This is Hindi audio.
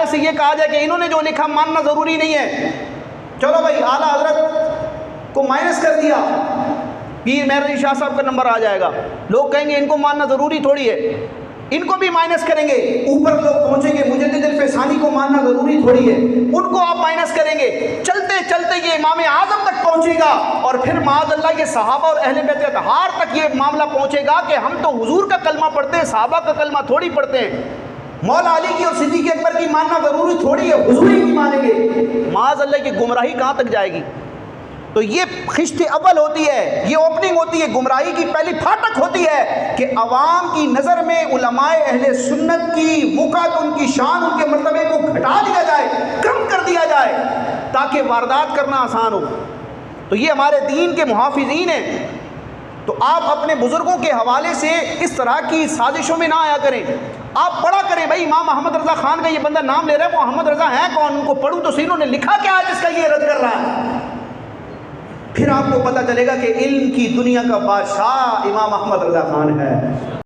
हवाले से ये कहा जाए कि इन्होंने जो लिखा मानना ज़रूरी नहीं है, चलो भाई आला हजरत को माइनस कर दिया, पीर मेहर शाह साहब का नंबर आ जाएगा, लोग कहेंगे इनको मानना ज़रूरी थोड़ी है, इनको भी माइनस करेंगे, ऊपर लोग पहुंचेंगे मुजद्दिद फैसानी को मानना ज़रूरी थोड़ी है, उनको आप माइनस करेंगे, चलते चलते ये इमाम आज़म तक पहुंचेगा और फिर माअज़ल्लाह ये सहाबा और अहले बैत अतहार तक ये मामला पहुंचेगा कि हम तो हुजूर का कलमा पढ़ते हैं, सहाबा का कलमा थोड़ी पढ़ते हैं, मौला अली की और सिद्दीक़ अकबर की मानना ज़रूरी थोड़ी है, हुजूर ही मानेंगे। माअज़ल्लाह की गुमराही कहाँ तक जाएगी? तो ये खिश्त अव्वल होती है, ये ओपनिंग होती है, गुमराही की पहली फाटक होती है कि अवाम की नज़र में उलमाए अहले सुन्नत की वक़ात, उनकी शान, उनके मर्तबे को घटा दिया जाए, कम कर दिया जाए ताकि वारदात करना आसान हो। तो ये हमारे दीन के मुहाफ़िज़ीन हैं। तो आप अपने बुज़ुर्गों के हवाले से इस तरह की साजिशों में ना आया करें, आप पढ़ा करें। भाई इमाम अहमद रज़ा ख़ान का ये बंदा नाम ले रहा है, वो अहमद रज़ा है कौन, उनको पढ़ूँ तो सही, इन्होंने लिखा क्या है जिसका ये रद्द कर रहा है। फिर आपको पता चलेगा कि इल्म की दुनिया का बादशाह इमाम अहमद रज़ा ख़ान है।